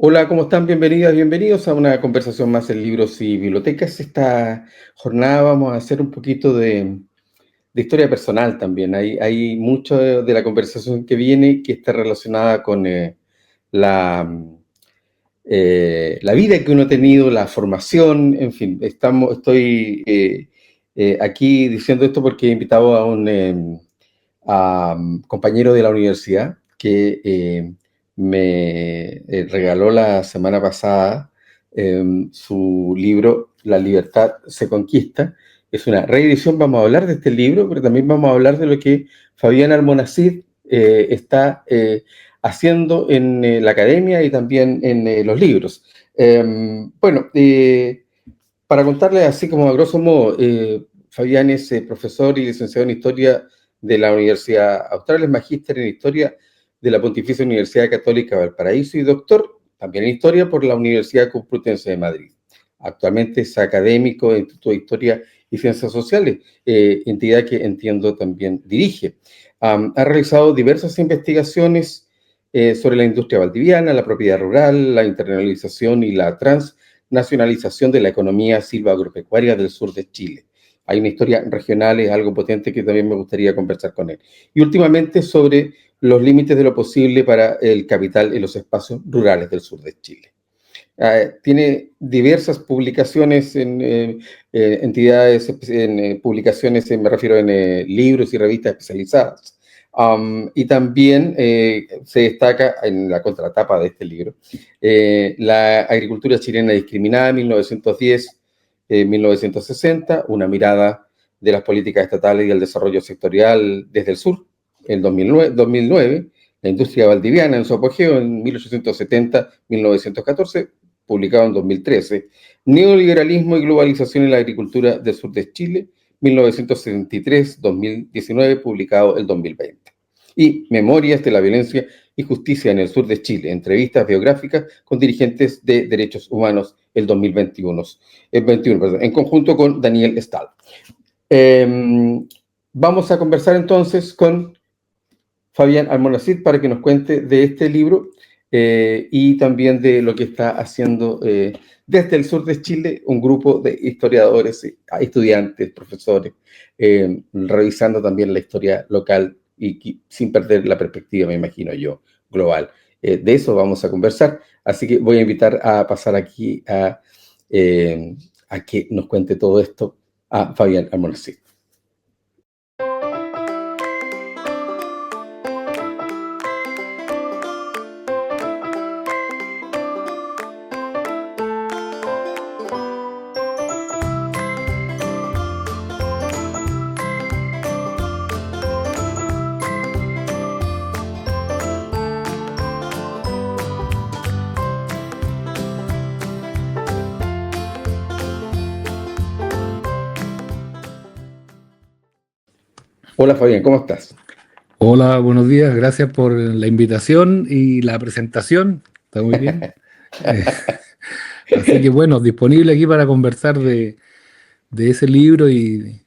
Hola, ¿cómo están? Bienvenidas, bienvenidos a una conversación más en libros y bibliotecas. Esta jornada vamos a hacer un poquito de historia personal también. Hay mucho de la conversación que viene que está relacionada con la, la vida que uno ha tenido, la formación, en fin. Estoy aquí diciendo esto porque he invitado a un compañero de la universidad que me regaló la semana pasada su libro La libertad se conquista. Es una reedición, vamos a hablar de este libro, pero también vamos a hablar de lo que Fabián Almonacid está haciendo en la academia y también en los libros. Bueno, para contarles así como a grosso modo, Fabián es profesor y licenciado en Historia de la Universidad Austral, es magíster en Historia de la Pontificia Universidad Católica de Valparaíso y doctor también en Historia por la Universidad Complutense de Madrid. Actualmente es académico del Instituto de Historia y Ciencias Sociales, entidad que entiendo también dirige. Ha realizado diversas investigaciones sobre la industria valdiviana, la propiedad rural, la internalización y la transnacionalización de la economía silvagropecuaria del sur de Chile. Hay una historia regional, es algo potente que también me gustaría conversar con él. Y últimamente sobre los límites de lo posible para el capital en los espacios rurales del sur de Chile. Tiene diversas publicaciones en entidades, en publicaciones, me refiero en libros y revistas especializadas. Y también se destaca en la contratapa de este libro la agricultura chilena discriminada, 1910-1960, una mirada de las políticas estatales y el desarrollo sectorial desde el sur, en 2009, la industria valdiviana en su apogeo en 1870-1914, publicado en 2013, Neoliberalismo y globalización en la agricultura del sur de Chile, 1973-2019, publicado el 2020. Y Memorias de la violencia y justicia en el sur de Chile, entrevistas biográficas con dirigentes de derechos humanos el 2021, en conjunto con Daniel Stahl. Vamos a conversar entonces con Fabián Almonacid para que nos cuente de este libro y también de lo que está haciendo desde el sur de Chile un grupo de historiadores, estudiantes, profesores, revisando también la historia local y sin perder la perspectiva, me imagino yo, global. De eso vamos a conversar, así que voy a invitar a pasar aquí a que nos cuente todo esto a Fabián Almonacid. Hola Fabián, ¿cómo estás? Hola, buenos días. Gracias por la invitación y la presentación. Está muy bien. Eh, Así que bueno, disponible aquí para conversar de ese libro y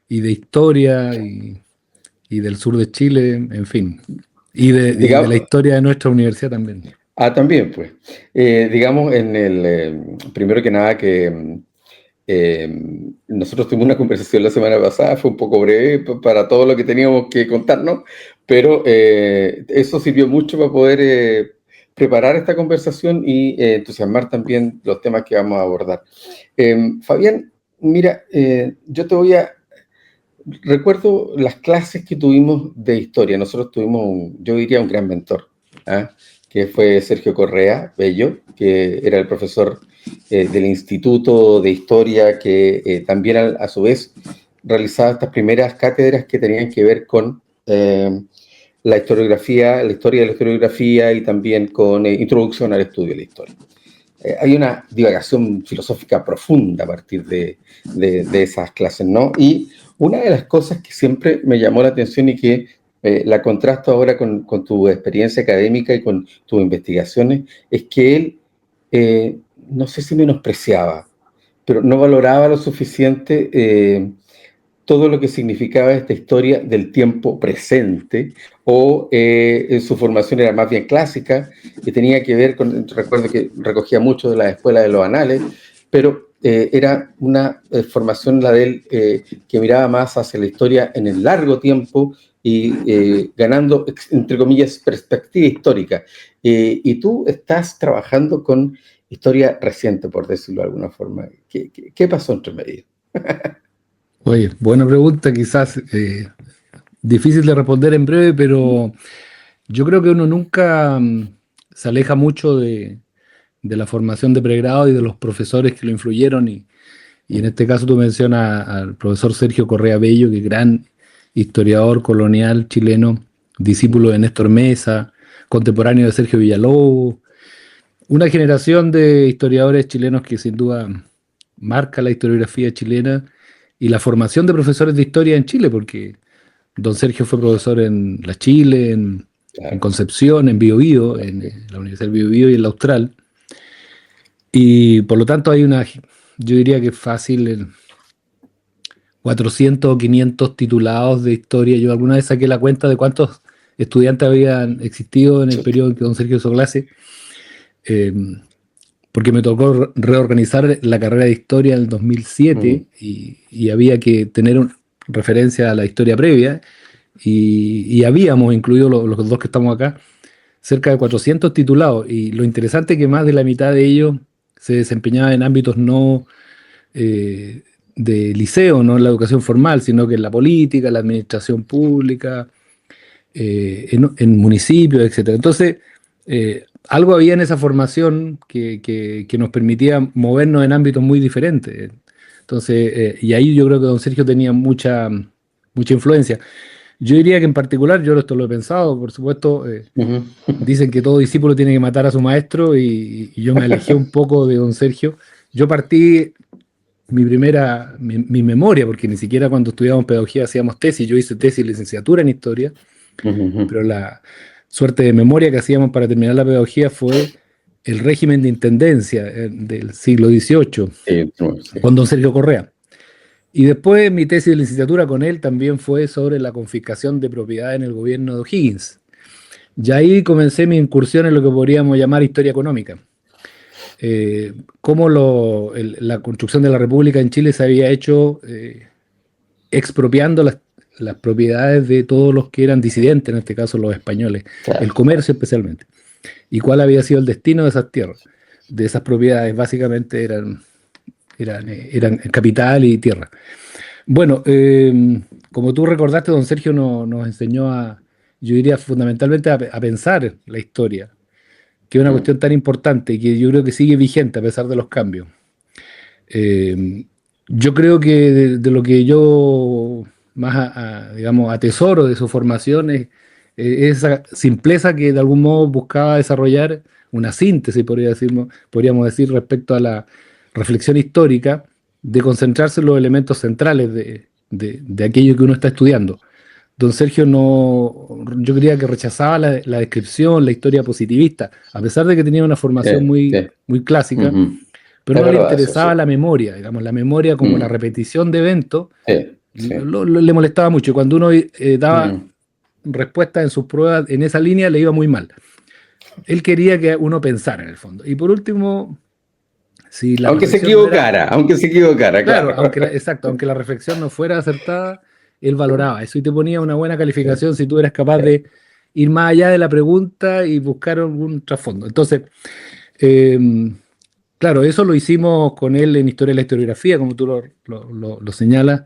de historia y del sur de Chile, en fin. Y de la Digamos, historia de nuestra universidad también. también, pues. Digamos, primero que nada, que nosotros tuvimos una conversación la semana pasada, fue un poco breve para todo lo que teníamos que contarnos, pero eso sirvió mucho para poder preparar esta conversación y entusiasmar también los temas que vamos a abordar. Fabián, mira, yo te voy a... Recuerdo las clases que tuvimos de historia. Nosotros tuvimos, yo diría, un gran mentor, ¿ah? Que fue Sergio Correa Bello, que era el profesor del Instituto de Historia, que también a su vez realizaba estas primeras cátedras que tenían que ver con la historiografía, la historia de la historiografía y también con introducción al estudio de la historia. Hay una divagación filosófica profunda a partir de esas clases, ¿no? Y una de las cosas que siempre me llamó la atención y que la contrasto ahora con tu experiencia académica y con tus investigaciones, es que él, no sé si menospreciaba, pero no valoraba lo suficiente todo lo que significaba esta historia del tiempo presente, o su formación era más bien clásica, que tenía que ver con, recuerdo que recogía mucho de la escuela de los anales, pero era una formación la de él que miraba más hacia la historia en el largo tiempo y ganando, entre comillas, perspectiva histórica. Y tú estás trabajando con historia reciente, por decirlo de alguna forma. ¿Qué pasó entre medio? Oye, buena pregunta, quizás difícil de responder en breve, pero yo creo que uno nunca se aleja mucho de la formación de pregrado y de los profesores que lo influyeron. Y en este caso tú mencionas al profesor Sergio Correa Bello, que es gran historiador colonial chileno, discípulo de Néstor Mesa, contemporáneo de Sergio Villalobos, una generación de historiadores chilenos que sin duda marca la historiografía chilena y la formación de profesores de historia en Chile, porque don Sergio fue profesor en la Chile, en Claro. Concepción, en Biobío, en la Universidad del Biobío y en la Austral. Y por lo tanto hay yo diría que es fácil, 400 o 500 titulados de historia. Yo alguna vez saqué la cuenta de cuántos estudiantes habían existido en el periodo en que don Sergio hizo clase, eh, porque me tocó reorganizar la carrera de historia en el 2007 y había que tener referencia a la historia previa y habíamos incluido los dos que estamos acá, cerca de 400 titulados y lo interesante es que más de la mitad de ellos se desempeñaba en ámbitos no eh, de liceo, no en la educación formal, sino que en la política, la administración pública, en municipios, etcétera. Entonces, algo había en esa formación que nos permitía movernos en ámbitos muy diferentes. Entonces, y ahí yo creo que don Sergio tenía mucha influencia. Yo diría que en particular, yo esto lo he pensado, por supuesto, Ujú. dicen que todo discípulo tiene que matar a su maestro y yo me alejé un poco de don Sergio. Yo partí mi memoria, porque ni siquiera cuando estudiábamos pedagogía hacíamos tesis, yo hice tesis y licenciatura en historia, Ujú. pero la suerte de memoria que hacíamos para terminar la pedagogía fue el régimen de intendencia del siglo XVIII, Sí, no, sí. con don Sergio Correa. Y después mi tesis de licenciatura con él también fue sobre la confiscación de propiedad en el gobierno de O'Higgins. Y ahí comencé mi incursión en lo que podríamos llamar historia económica. Cómo la construcción de la República en Chile se había hecho expropiando las propiedades de todos los que eran disidentes, en este caso los españoles, el Claro. comercio especialmente, y cuál había sido el destino de esas tierras, de esas propiedades, básicamente eran capital y tierra. Bueno, como tú recordaste, don Sergio nos enseñó yo diría fundamentalmente a pensar la historia, que es una Mm. cuestión tan importante y que yo creo que sigue vigente a pesar de los cambios. Eh, yo creo que de lo que yo más, digamos, atesoro de su formación es esa simpleza que de algún modo buscaba desarrollar una síntesis, podríamos decir, respecto a la reflexión histórica, de concentrarse en los elementos centrales de aquello que uno está estudiando. Don Sergio no, yo creía que rechazaba la descripción, la historia positivista, a pesar de que tenía una formación Sí, muy, sí. muy clásica, Ujú. pero Es no le verdad eso, sí. interesaba la memoria, digamos, la memoria como la Mm. repetición de eventos, Sí, sí. le molestaba mucho. Cuando uno daba Mm. respuestas en sus pruebas en esa línea, le iba muy mal. Él quería que uno pensara en el fondo. Y por último, si la reflexión no era, Aunque se equivocara, claro, claro. exacto, aunque la reflexión no fuera acertada, él valoraba eso y te ponía una buena Sí, calificación si tú eras capaz sí. de ir más allá de la pregunta y buscar algún trasfondo. Entonces, eh, claro, eso lo hicimos con él en Historia de la Historiografía, como tú lo señalas,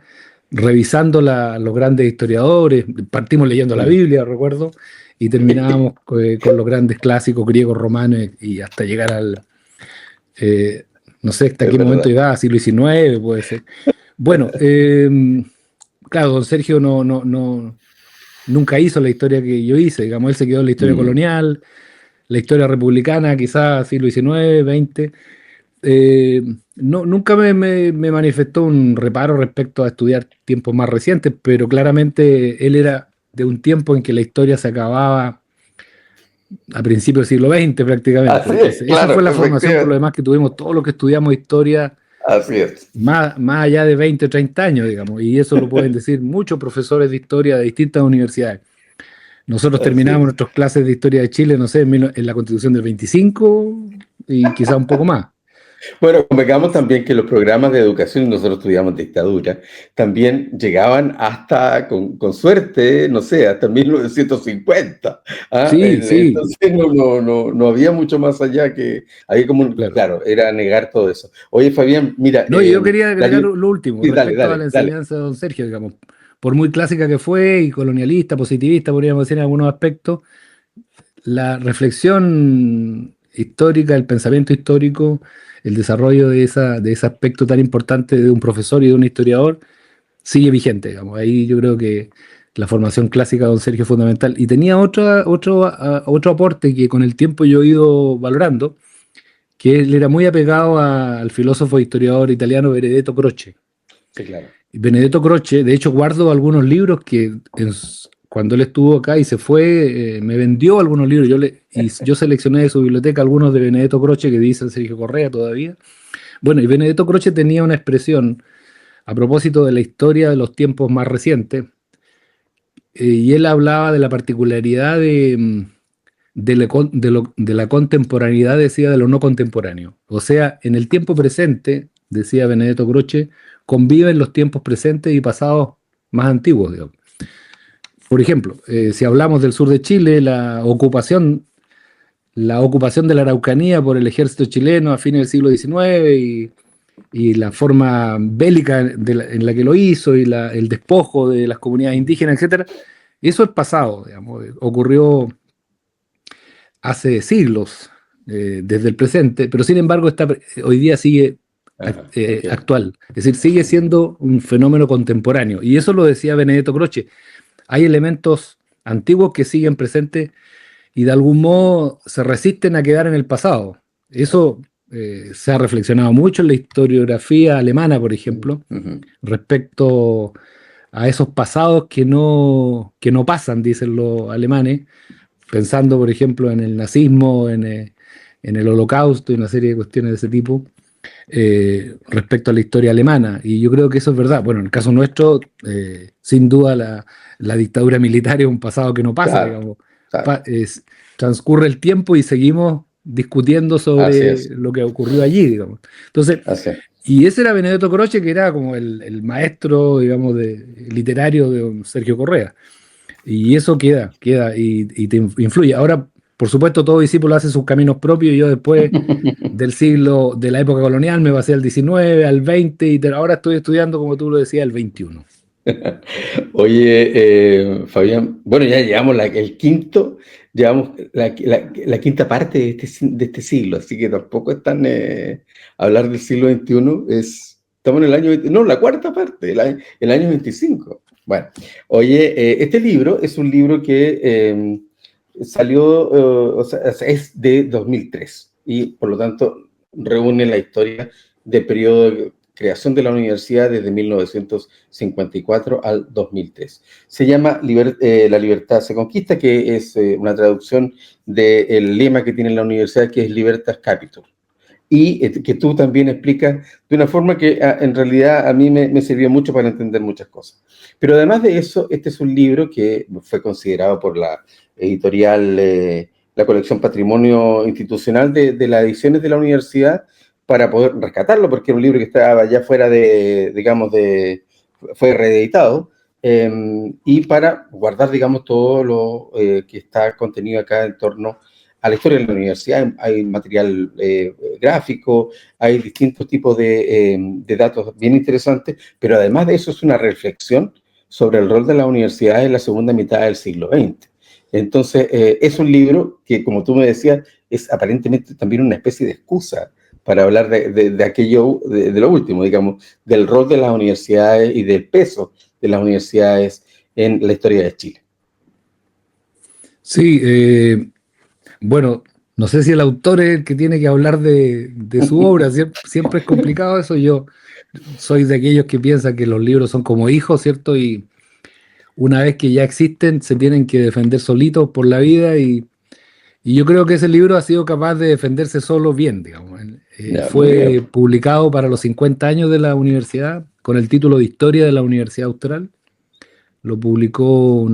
revisando los grandes historiadores, partimos leyendo la Mm. Biblia, recuerdo, y terminábamos con los grandes clásicos griegos, romanos y hasta llegar eh, no sé hasta Es qué momento verdad. llegaba, siglo XIX, puede ser. Bueno, claro, don Sergio nunca hizo la historia que yo hice, digamos, él se quedó en la historia Mm. colonial, la historia republicana, quizás siglo XIX, XX. Nunca me manifestó un reparo respecto a estudiar tiempos más recientes, pero claramente él era de un tiempo en que la historia se acababa a principios del siglo XX prácticamente. Así es, Entonces, esa claro, fue la formación por lo efectivamente. demás que tuvimos todos los que estudiamos historia Así es. más allá de 20 o 30 años, digamos, y eso lo pueden decir muchos profesores de historia de distintas universidades. Nosotros Así terminamos es. nuestras clases de historia de Chile, no sé, en la Constitución del 25 y quizá un poco más. Bueno, convengamos también que los programas de educación, nosotros estudiamos dictadura, también llegaban hasta, con suerte, no sé, hasta 1950. ¿Ah? Sí, sí, Entonces no había mucho más allá que, había como, claro. claro, era negar todo eso. Oye, Fabián, mira, No, y yo quería agregar Darío, lo último sí, dale, respecto a la dale, dale. enseñanza de don Sergio, digamos. Por muy clásica que fue y colonialista, positivista, podríamos decir en algunos aspectos, la reflexión histórica, el pensamiento histórico, el desarrollo de ese aspecto tan importante de un profesor y de un historiador sigue vigente, digamos. Ahí yo creo que la formación clásica de don Sergio es fundamental. Y tenía otro aporte que con el tiempo yo he ido valorando, que él era muy apegado al filósofo e historiador italiano Benedetto Croce. Sí, claro. Y Benedetto Croce, de hecho, guardo algunos libros que cuando él estuvo acá y se fue, me vendió algunos libros. Yo seleccioné de su biblioteca algunos de Benedetto Croce que dicen Sergio Correa todavía. Bueno, y Benedetto Croce tenía una expresión a propósito de la historia de los tiempos más recientes, y él hablaba de la particularidad de la contemporaneidad, decía, de lo no contemporáneo. O sea, en el tiempo presente, decía Benedetto Croce, conviven los tiempos presentes y pasados más antiguos, digamos. Por ejemplo, si hablamos del sur de Chile, la ocupación de la Araucanía por el ejército chileno a fines del siglo XIX y la forma bélica en la que lo hizo y el despojo de las comunidades indígenas, etcétera, eso es pasado, digamos, ocurrió hace siglos, desde el presente, pero sin embargo hoy día sigue Ajá, ok. actual, es decir, sigue siendo un fenómeno contemporáneo. Y eso lo decía Benedetto Croce. Hay elementos antiguos que siguen presentes y de algún modo se resisten a quedar en el pasado. Eso se ha reflexionado mucho en la historiografía alemana, por ejemplo, Ujú. respecto a esos pasados que no pasan, dicen los alemanes, pensando, por ejemplo, en el nazismo, en el holocausto y una serie de cuestiones de ese tipo, respecto a la historia alemana. Y yo creo que eso es verdad. Bueno, en el caso nuestro, sin duda la dictadura militar es un pasado que no pasa, Claro, digamos. claro. Transcurre el tiempo y seguimos discutiendo Así sobre es, lo que ocurrió allí, digamos. Entonces, así es. y ese era Benedetto Croce, que era como el maestro, digamos, literario de don Sergio Correa. Y eso queda y te influye. Ahora, por supuesto, todo discípulo hace sus caminos propios y yo después de la época colonial me pasé al 19, al 20 y ahora estoy estudiando, como tú lo decías, el 21. Oye, Fabián, bueno, ya llevamos el quinto, llevamos la quinta parte de este siglo, así que tampoco es tan, hablar del siglo XXI, estamos en el año 20, no, la cuarta parte, el año 25. Bueno, oye, este libro es un libro que salió, o sea, es de 2003 y por lo tanto reúne la historia del periodo de creación de la universidad desde 1954 al 2003. Se llama La libertad se conquista, que es una traducción del lema que tiene la universidad, que es Libertas Capitur. Y que tú también explicas de una forma que en realidad a mí me sirvió mucho para entender muchas cosas. Pero además de eso, este es un libro que fue considerado por la editorial, la colección Patrimonio Institucional de las ediciones de la universidad, para poder rescatarlo, porque era un libro que estaba ya fuera digamos, fue reeditado, y para guardar, digamos, todo lo que está contenido acá en torno a la historia de la universidad. Hay material gráfico, hay distintos tipos de datos bien interesantes, pero además de eso es una reflexión sobre el rol de la universidad en la segunda mitad del siglo XX. Entonces, es un libro que, como tú me decías, es aparentemente también una especie de excusa para hablar de aquello, de lo último, digamos, del rol de las universidades y del peso de las universidades en la historia de Chile. Sí, bueno, no sé si el autor es el que tiene que hablar de su obra, siempre es complicado eso. Yo soy de aquellos que piensan que los libros son como hijos, ¿cierto? Y una vez que ya existen, se tienen que defender solitos por la vida y yo creo que ese libro ha sido capaz de defenderse solo bien, digamos. Ya, muy Fue bien. publicado para los 50 años de la universidad con el título de Historia de la Universidad Austral. Lo publicó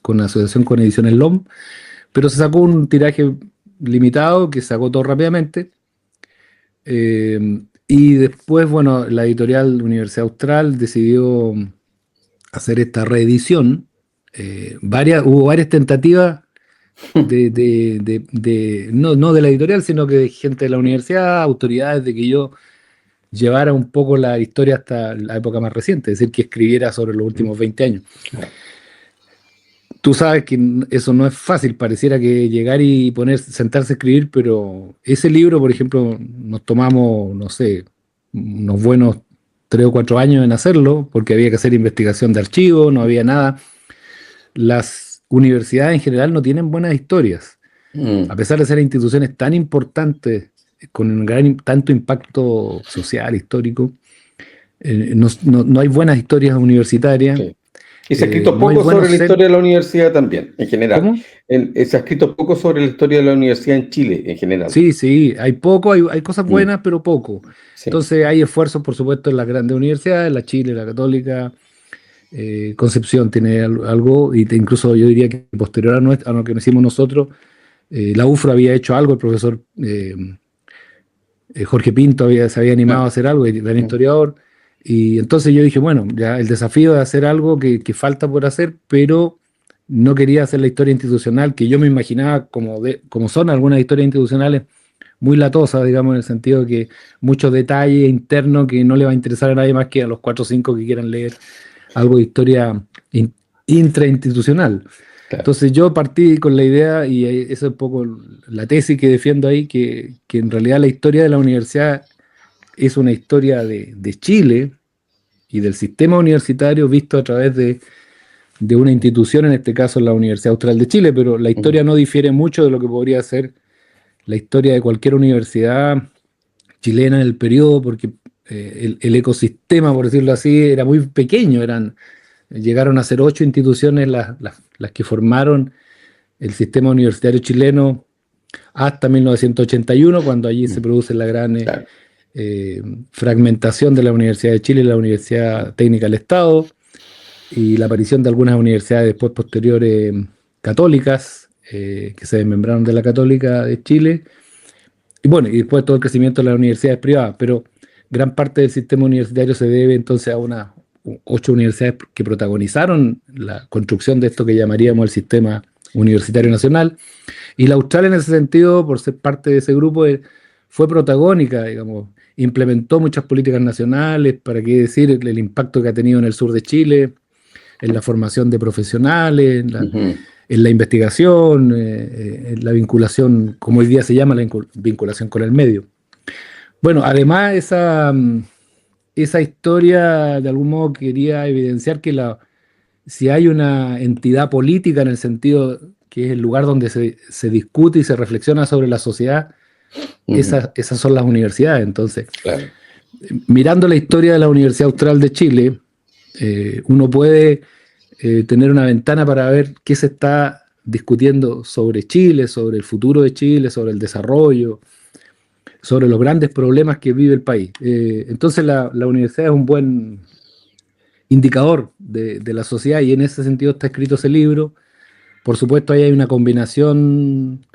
con la asociación con Ediciones LOM, pero se sacó un tiraje limitado que se agotó rápidamente. Y después, bueno, la editorial Universidad Austral decidió hacer esta reedición. Hubo varias tentativas no de la editorial, sino que de gente de la universidad, autoridades, de que yo llevara un poco la historia hasta la época más reciente, es decir, que escribiera sobre los últimos 20 años. Tú sabes que eso no es fácil, pareciera que llegar y sentarse a escribir, pero ese libro, por ejemplo, nos tomamos, no sé, unos buenos 3 o 4 años en hacerlo, porque había que hacer investigación de archivo, no había nada. Las universidades en general no tienen buenas historias, a Mm. pesar de ser instituciones tan importantes, con un tanto impacto social, histórico. No hay buenas historias universitarias, Sí. Y se ha escrito no hay poco buenos sobre la centros. historia de la universidad también, en general. ¿Cómo? Se ha escrito poco sobre la historia de la universidad en Chile, en general. Sí, sí, hay poco, hay cosas Mm. buenas, pero poco. Sí. Entonces hay esfuerzos, por supuesto, en las grandes universidades, la Chile, la Católica, Concepción tiene algo, incluso yo diría que posterior a lo que hicimos nosotros, la UFRO había hecho algo, el profesor Jorge Pinto se había animado a Claro. hacer algo, el gran Mm. historiador, y entonces yo dije, bueno, ya el desafío de hacer algo que falta por hacer, pero no quería hacer la historia institucional que yo me imaginaba como son algunas historias institucionales muy latosas, digamos, en el sentido de que muchos detalles internos que no le va a interesar a nadie más que a los 4 o 5 que quieran leer algo de historia intrainstitucional. Claro. Entonces yo partí con la idea, y esa es un poco la tesis que defiendo ahí, que en realidad la historia de la universidad es una historia de Chile y del sistema universitario visto a través de una institución, en este caso la Universidad Austral de Chile, pero la Mm. historia no difiere mucho de lo que podría ser la historia de cualquier universidad chilena en el periodo, porque el ecosistema, por decirlo así, era muy pequeño, llegaron a ser 8 instituciones las que formaron el sistema universitario chileno hasta 1981, cuando allí se Mm. produce la gran Claro. fragmentación de la Universidad de Chile y la Universidad Técnica del Estado, y la aparición de algunas universidades después posteriores católicas, que se desmembraron de la Católica de Chile, y bueno, y después todo el crecimiento de las universidades privadas, pero gran parte del sistema universitario se debe entonces a unas 8 universidades que protagonizaron la construcción de esto que llamaríamos el sistema universitario nacional. Y la Austral en ese sentido, por ser parte de ese grupo, fue protagónica, digamos, implementó muchas políticas nacionales, para qué decir el impacto que ha tenido en el sur de Chile, en la formación de profesionales, Ujú. en la investigación, en la vinculación, como hoy día se llama, la vinculación con el medio. Bueno, además esa historia de algún modo quería evidenciar que si hay una entidad política en el sentido que es el lugar donde se discute y se reflexiona sobre la sociedad, Ujú. esas son las universidades. Entonces, Claro. mirando la historia de la Universidad Austral de Chile, uno puede tener una ventana para ver qué se está discutiendo sobre Chile, sobre el futuro de Chile, sobre el desarrollo, sobre los grandes problemas que vive el país. Entonces la universidad es un buen indicador de la sociedad, y en ese sentido está escrito ese libro. Por supuesto, ahí hay una combinación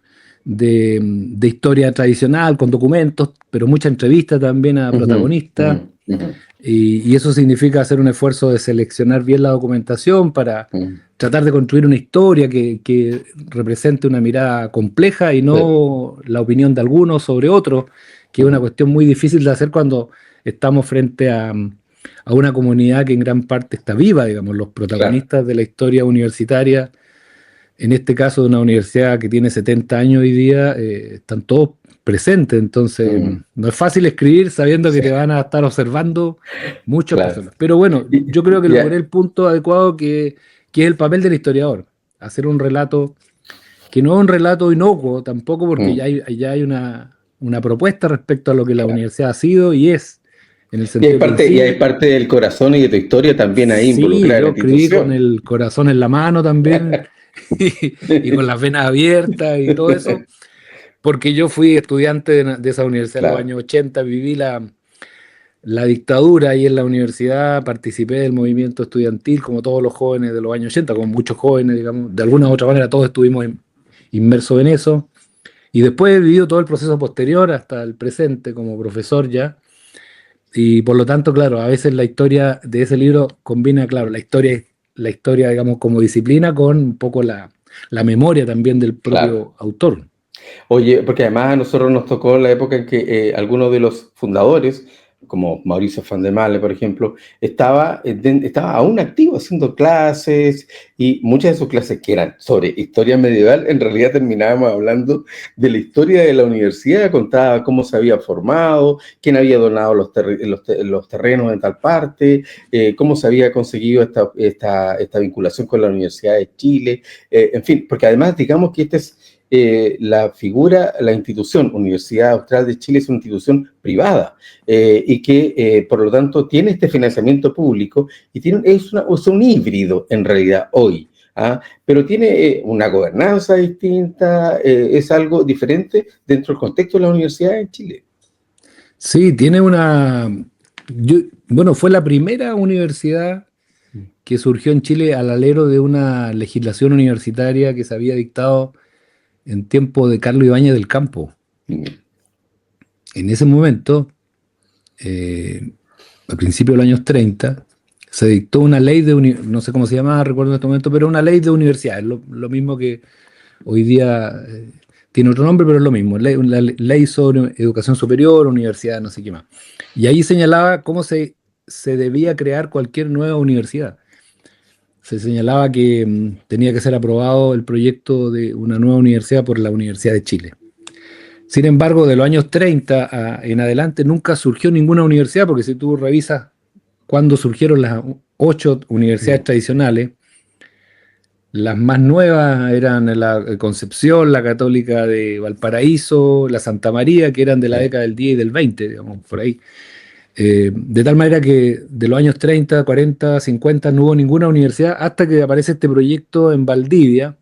de historia tradicional con documentos, pero mucha entrevista también a Ujú. Ujú. protagonistas. Ujú. Y eso significa hacer un esfuerzo de seleccionar bien la documentación para Ujú. tratar de construir una historia que represente una mirada compleja y Sí. no la opinión de algunos sobre otros, que es una Ujú. cuestión muy difícil de hacer cuando estamos frente a una comunidad que en gran parte está viva, digamos, los Claro. protagonistas de la historia universitaria, en este caso de una universidad que tiene 70 años hoy día, están todos presentes. Entonces Ujú. no es fácil escribir sabiendo que Sí. te van a estar observando muchas Claro. personas. Pero bueno, yo creo que logré Ya. el punto adecuado, que es el papel del historiador, hacer un relato que no es un relato inocuo tampoco, porque Mm. ya hay una propuesta respecto a lo que la Claro. universidad ha sido y es, en el Y sentido que hay sí. parte del corazón y de tu historia también ahí Sí, involucrada en la yo escribí con institución. el corazón en la mano también, y con las venas abiertas y todo eso. porque yo fui estudiante de esa universidad en los Claro. años 80, viví la dictadura ahí en la universidad, participé del movimiento estudiantil como todos los jóvenes de los años 80, como muchos jóvenes, digamos, de alguna u otra manera todos estuvimos inmersos en eso. Y después he vivido todo el proceso posterior hasta el presente como profesor ya. Y por lo tanto, claro, a veces la historia de ese libro combina, claro, la historia, digamos, como disciplina con un poco la memoria también del Claro. propio autor. Oye, porque además a nosotros nos tocó la época en que algunos de los fundadores, como Mauricio Van der Male, por ejemplo, estaba aún activo haciendo clases, y muchas de sus clases que eran sobre historia medieval, en realidad terminábamos hablando de la historia de la universidad, contaba cómo se había formado, quién había donado los terrenos en tal parte, cómo se había conseguido esta vinculación con la Universidad de Chile, en fin, porque además digamos que la figura, la institución Universidad Austral de Chile es una institución privada, y que por lo tanto tiene este financiamiento público y es un híbrido en realidad hoy, ¿ah? Pero tiene una gobernanza distinta, es algo diferente dentro del contexto de la universidad en Chile. Sí, tiene bueno, fue la primera universidad que surgió en Chile al alero de una legislación universitaria que se había dictado en tiempo de Carlos Ibáñez del Campo. Mm. En ese momento, eh, a principios de los años 30, se dictó una ley no sé cómo se llamaba, recuerdo en este momento, pero una ley de universidades, lo mismo que hoy día tiene otro nombre, pero es lo mismo, una ley sobre educación superior, universidad, no sé qué más. Y ahí señalaba cómo se debía crear cualquier nueva universidad. Se señalaba que tenía que ser aprobado el proyecto de una nueva universidad por la Universidad de Chile. Sin embargo, de los años 30 en adelante nunca surgió ninguna universidad, porque si tú revisas cuándo surgieron las 8 universidades tradicionales, las más nuevas eran la Concepción, la Católica de Valparaíso, la Santa María, que eran de la década del 10 y del 20, digamos, por ahí. De tal manera que de los años 30, 40, 50 no hubo ninguna universidad hasta que aparece este proyecto en Valdivia,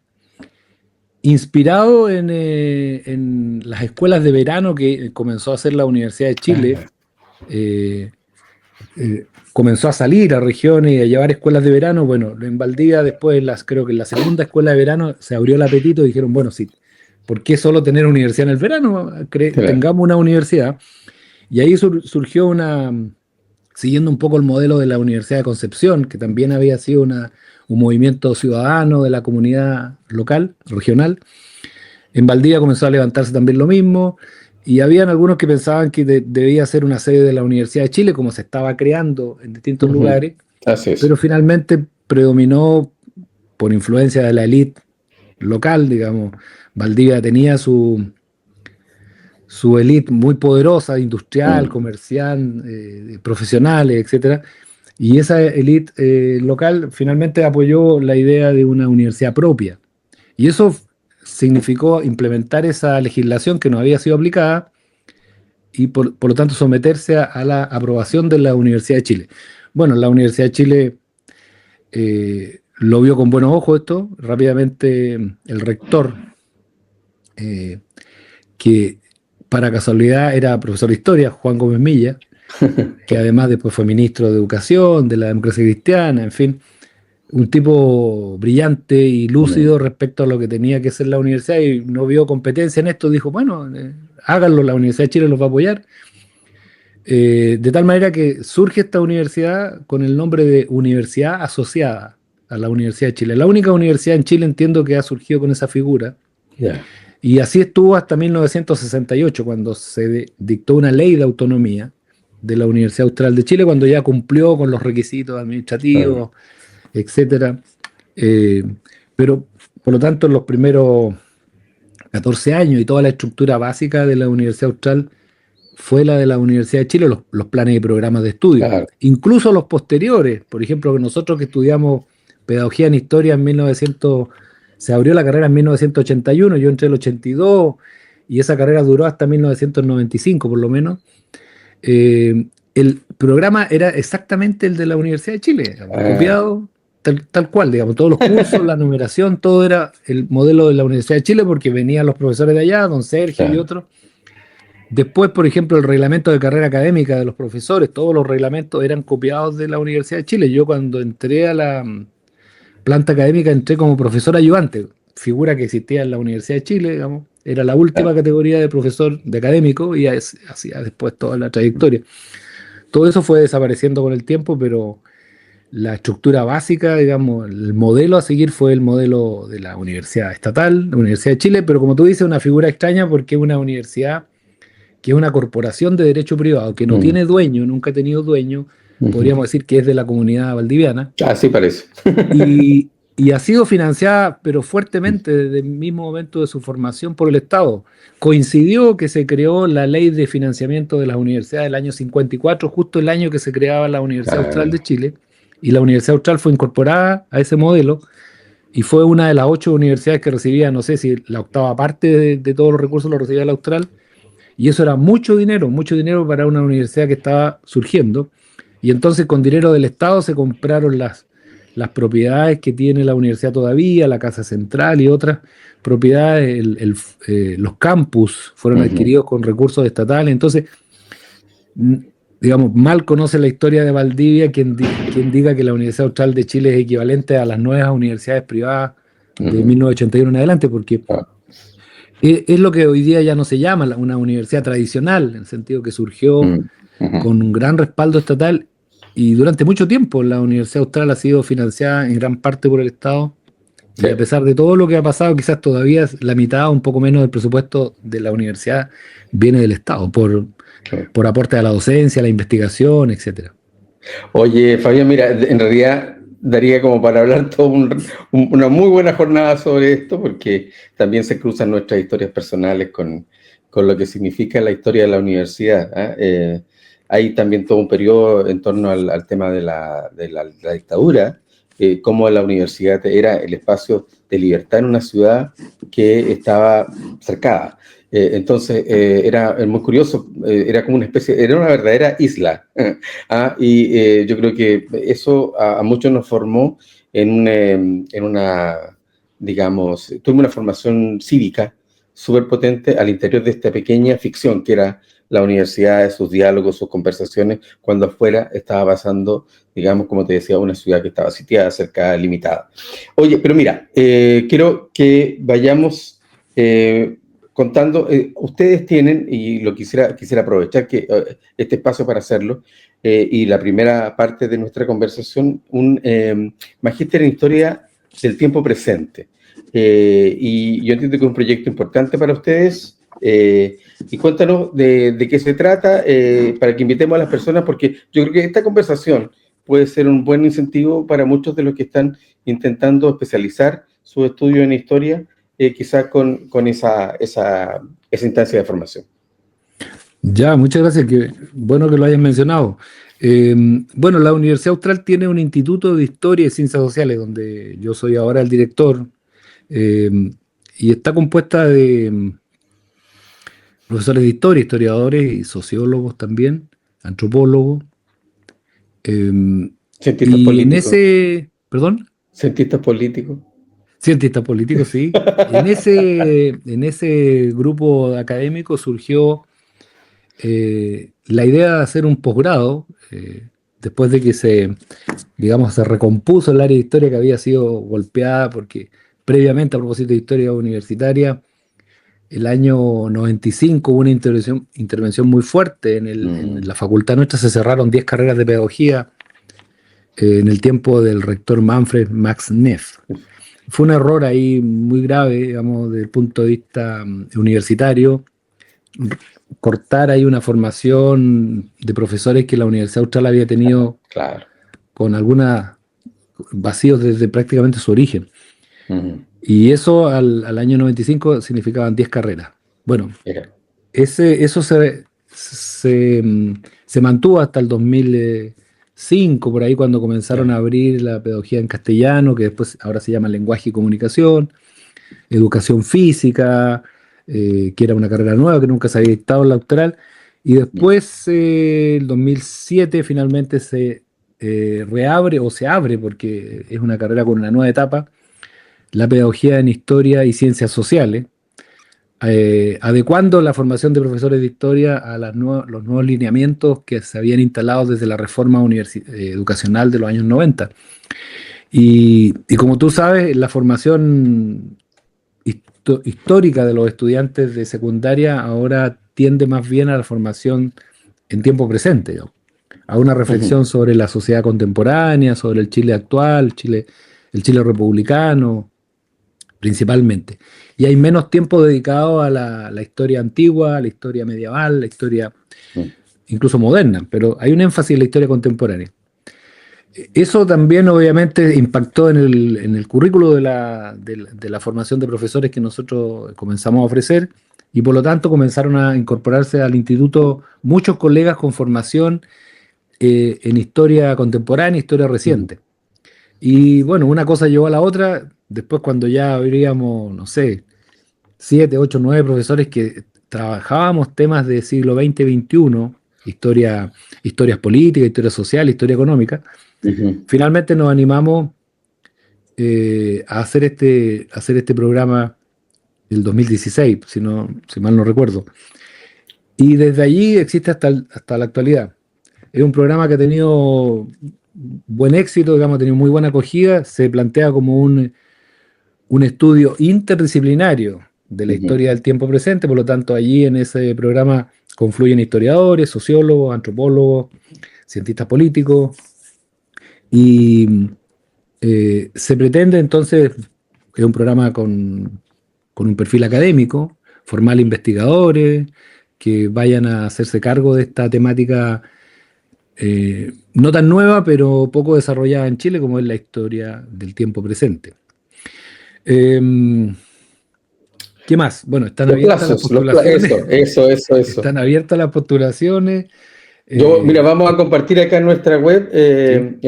inspirado en las escuelas de verano que comenzó a hacer la Universidad de Chile. Ah, Comenzó a salir a regiones y a llevar escuelas de verano. Bueno, en Valdivia después, creo que en la segunda escuela de verano se abrió el apetito y dijeron, bueno, sí, ¿por qué solo tener universidad en el verano? claro. Tengamos una universidad. Y ahí surgió siguiendo un poco el modelo de la Universidad de Concepción, que también había sido un movimiento ciudadano de la comunidad local, regional. En Valdivia comenzó a levantarse también lo mismo, y habían algunos que pensaban que debía ser una sede de la Universidad de Chile, como se estaba creando en distintos Ujú. lugares, Así es. pero finalmente predominó por influencia de la élite local, digamos. Valdivia tenía su élite muy poderosa, industrial, Mm. comercial, profesionales, etcétera. Y esa élite local finalmente apoyó la idea de una universidad propia. Y eso significó implementar esa legislación que no había sido aplicada y por lo tanto someterse a la aprobación de la Universidad de Chile. Bueno, la Universidad de Chile lo vio con buenos ojos esto. Rápidamente el rector, eh, que para casualidad era profesor de historia, Juan Gómez Milla, que además después fue ministro de Educación, de la democracia cristiana, en fin, un tipo brillante y Mm. lúcido respecto a lo que tenía que ser la universidad y no vio competencia en esto, dijo, bueno, háganlo, la Universidad de Chile los va a apoyar. De tal manera que surge esta universidad con el nombre de Universidad Asociada a la Universidad de Chile. La única universidad en Chile, entiendo, que ha surgido con esa figura. Ya. Y así estuvo hasta 1968, cuando se dictó una ley de autonomía de la Universidad Austral de Chile, cuando ya cumplió con los requisitos Ah, administrativos, etcétera. Eh, pero, por lo tanto, en los primeros 14 años y toda la estructura básica de la Universidad Austral fue la de la Universidad de Chile, los planes y programas de estudio. claro. Incluso los posteriores, por ejemplo, nosotros que estudiamos pedagogía en historia en 1900, se abrió la carrera en 1981, yo entré en el 82 y esa carrera duró hasta 1995 por lo menos. El programa era exactamente el de la Universidad de Chile, digamos, Ah, copiado. tal cual, digamos, todos los cursos, la numeración, todo era el modelo de la Universidad de Chile porque venían los profesores de allá, don Sergio y Claro. otros. Después, por ejemplo, el reglamento de carrera académica de los profesores, todos los reglamentos eran copiados de la Universidad de Chile. Yo cuando entré a la planta académica entré como profesor ayudante, figura que existía en la Universidad de Chile, digamos. Era la última Claro. categoría de profesor de académico y hacía después toda la trayectoria. Todo eso fue desapareciendo con el tiempo, pero la estructura básica, digamos, el modelo a seguir fue el modelo de la Universidad Estatal, la Universidad de Chile, pero como tú dices, una figura extraña porque es una universidad que es una corporación de derecho privado, que no Mm, tiene dueño, nunca ha tenido dueño, ujú. podríamos decir que es de la comunidad valdiviana, Así parece. y ha sido financiada, pero fuertemente desde el mismo momento de su formación por el Estado. Coincidió que se creó la ley de financiamiento de las universidades del año 54, justo el año que se creaba la Universidad Austral de Claro. Chile, y la Universidad Austral fue incorporada a ese modelo, y fue una de las 8 universidades que recibía, no sé si la octava parte de todos los recursos lo recibía la Austral, y eso era mucho dinero para una universidad que estaba surgiendo. Y entonces con dinero del Estado se compraron las propiedades que tiene la universidad todavía, la Casa Central y otras propiedades, los campus fueron Ujú. adquiridos con recursos estatales. Entonces, mm, digamos, mal conoce la historia de Valdivia quien diga que la Universidad Austral de Chile es equivalente a las nuevas universidades privadas de Ujú. 1981 en adelante, porque Ah, es lo que hoy día ya no se llama una universidad tradicional, en el sentido que surgió mm, ujú. con un gran respaldo estatal y durante mucho tiempo la Universidad Austral ha sido financiada en gran parte por el Estado Sí. y a pesar de todo lo que ha pasado, quizás todavía la mitad o un poco menos del presupuesto de la universidad viene del Estado Sí. por aporte a la docencia, a la investigación, etcétera. Oye, Fabián, mira, en realidad daría como para hablar una muy buena jornada sobre esto, porque también se cruzan nuestras historias personales con lo que significa la historia de la universidad. ¿Ah? Hay también todo un periodo en torno al tema de la dictadura, cómo la universidad era el espacio de libertad en una ciudad que estaba cercada. Entonces, era muy curioso, era como una especie, era una verdadera isla. Y yo creo que eso a muchos nos formó en una, digamos, tuve una formación cívica súper potente al interior de esta pequeña ficción que era la universidad, sus diálogos, sus conversaciones, cuando afuera estaba pasando, digamos, como te decía, una ciudad que estaba sitiada, cercada, limitada. Oye, pero mira, quiero que vayamos contando, ustedes tienen, y lo quisiera aprovechar que este espacio para hacerlo, y la primera parte de nuestra conversación, un magíster en historia del tiempo presente. Y yo entiendo que es un proyecto importante para ustedes. Y cuéntanos de qué se trata para que invitemos a las personas, porque yo creo que esta conversación puede ser un buen incentivo para muchos de los que están intentando especializar su estudio en historia, quizás con esa instancia de formación. Ya, muchas gracias, que bueno que lo hayas mencionado. Eh, bueno, la Universidad Austral tiene un instituto de historia y ciencias sociales, donde yo soy ahora el director, eh, y está compuesta de profesores de historia, historiadores y sociólogos también, antropólogos. eh, Cientistas y en políticos, perdón, cientistas políticos. cientistas políticos, sí. En ese grupo académico surgió la idea de hacer un posgrado, después de que digamos, se recompuso el área de historia que había sido golpeada, porque previamente, a propósito de historia universitaria, el año 95 hubo una intervención muy fuerte en Mm, la facultad nuestra, se cerraron 10 carreras de pedagogía en el tiempo del rector Manfred Max Neff. Fue un error ahí muy grave, digamos, desde el punto de vista universitario, cortar ahí una formación de profesores que la Universidad Austral había tenido claro. con algunos vacíos desde prácticamente su origen. Mm, Y eso al año 95 significaban 10 carreras. Bueno, mira, eso se mantuvo hasta el 2005, por ahí cuando comenzaron ya. a abrir la pedagogía en castellano, que después ahora se llama lenguaje y comunicación, educación física, que era una carrera nueva que nunca se había dictado en la Austral, y Mm, después, el 2007, finalmente se reabre o se abre, porque es una carrera con una nueva etapa, la pedagogía en historia y ciencias sociales, adecuando la formación de profesores de historia a los nuevos lineamientos que se habían instalado desde la reforma educacional de los años 90. Y como tú sabes, la formación histórica de los estudiantes de secundaria ahora tiende más bien a la formación en tiempo presente, ¿no? A una reflexión sobre la sociedad contemporánea, sobre el Chile actual, el Chile republicano, principalmente. Y hay menos tiempo dedicado a la historia antigua, a la historia medieval, la historia incluso moderna, pero hay un énfasis en la historia contemporánea. Eso también obviamente impactó en el currículo de la formación de profesores que nosotros comenzamos a ofrecer, y por lo tanto comenzaron a incorporarse al instituto muchos colegas con formación en historia contemporánea, historia reciente. Y bueno, una cosa llevó a la otra. Después, cuando ya habríamos, no sé, 7, 8, 9 profesores que trabajábamos temas de siglo XX, XXI, historias políticas, historia social, historia económica, finalmente nos animamos a hacer este programa del 2016, si mal no recuerdo. Y desde allí existe hasta la actualidad. Es un programa que ha tenido buen éxito, digamos, ha tenido muy buena acogida. Se plantea como un estudio interdisciplinario de la historia del tiempo presente. Por lo tanto, allí en ese programa confluyen historiadores, sociólogos, antropólogos, cientistas políticos, y se pretende entonces, es un programa con un perfil académico, formar investigadores que vayan a hacerse cargo de esta temática no tan nueva, pero poco desarrollada en Chile, como es la historia del tiempo presente. ¿Qué más? Bueno, están Los abiertas las plazos, postulaciones. eso. Están abiertas las postulaciones. Mira, vamos a compartir acá en nuestra web Sí.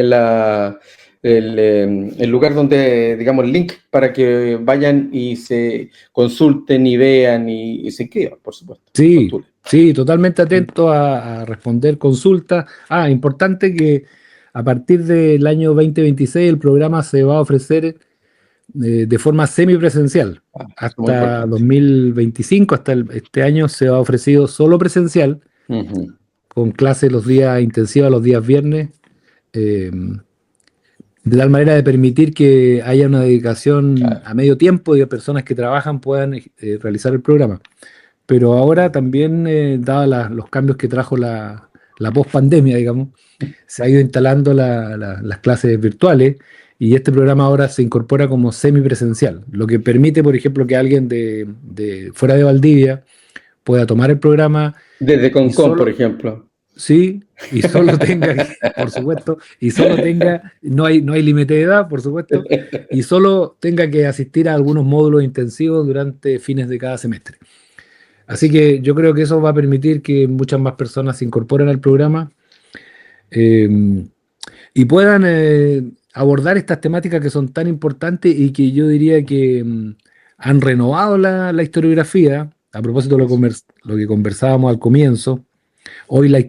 el lugar donde, digamos, el link para que vayan y se consulten y vean y se inscriban, por supuesto, y Sí, postulen. sí, totalmente atento a responder consultas. Importante que a partir del año 2026 el programa se va a ofrecer de forma semipresencial. Muy Hasta importante. 2025, este año, se ha ofrecido solo presencial, con clases los días intensivas, los días viernes, eh, de tal manera de permitir que haya una dedicación Claro. a medio tiempo y que personas que trabajan puedan realizar el programa. Pero ahora también, dados los cambios que trajo la post-pandemia, digamos, se ha ido instalando las clases virtuales, y este programa ahora se incorpora como semipresencial, lo que permite, por ejemplo, que alguien de fuera de Valdivia pueda tomar el programa Desde y Concón, por solo, ejemplo. sí, y solo tenga, por supuesto, y solo tenga, no hay límite de edad, por supuesto, y solo tenga que asistir a algunos módulos intensivos durante fines de cada semestre. Así que yo creo que eso va a permitir que muchas más personas se incorporen al programa, eh, y puedan abordar estas temáticas que son tan importantes y que yo diría que han renovado la historiografía. A propósito de lo que conversábamos al comienzo, hoy la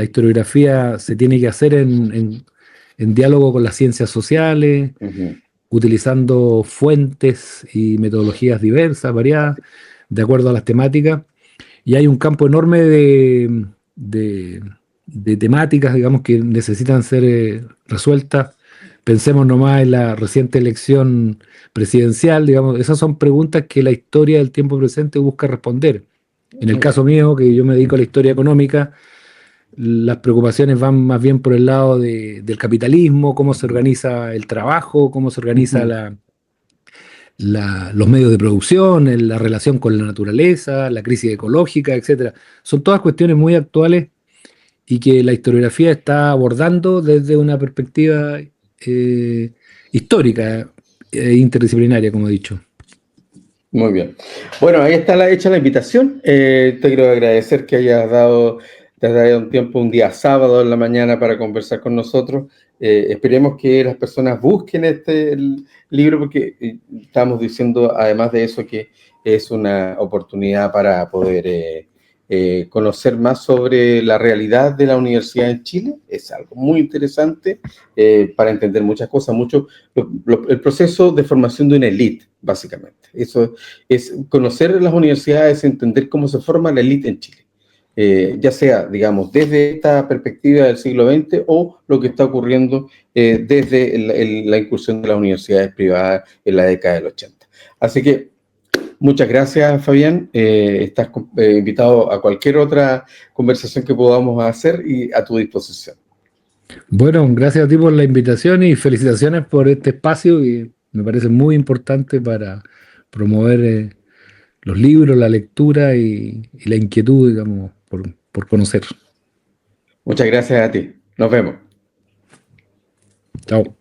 historiografía se tiene que hacer en diálogo con las ciencias sociales, utilizando fuentes y metodologías diversas, variadas, de acuerdo a las temáticas. Y hay un campo enorme de- de temáticas, digamos, que necesitan ser resueltas. Pensemos nomás en la reciente elección presidencial, digamos, esas son preguntas que la historia del tiempo presente busca responder. En el caso mío, que yo me dedico a la historia económica, las preocupaciones van más bien por el lado del capitalismo, cómo se organiza el trabajo, cómo se organiza los medios de producción, la relación con la naturaleza, la crisis ecológica, etcétera. Son todas cuestiones muy actuales y que la historiografía está abordando desde una perspectiva histórica e interdisciplinaria, como he dicho. Muy bien. Bueno, ahí está hecha la invitación. Te quiero agradecer que te has dado un tiempo, un día sábado en la mañana para conversar con nosotros. Esperemos que las personas busquen el libro, porque estamos diciendo, además de eso, que es una oportunidad para poder conocer más sobre la realidad de la universidad en Chile. Es algo muy interesante para entender muchas cosas, el proceso de formación de una élite, básicamente. Eso es conocer las universidades, entender cómo se forma la élite en Chile. Ya sea, digamos, desde esta perspectiva del siglo XX o lo que está ocurriendo desde la incursión de las universidades privadas en la década del 80. Así que muchas gracias, Fabián. Estás invitado a cualquier otra conversación que podamos hacer y a tu disposición. Bueno, gracias a ti por la invitación y felicitaciones por este espacio que me parece muy importante para promover los libros, la lectura y la inquietud, digamos, por conocer. Muchas gracias a ti. Nos vemos. Chao.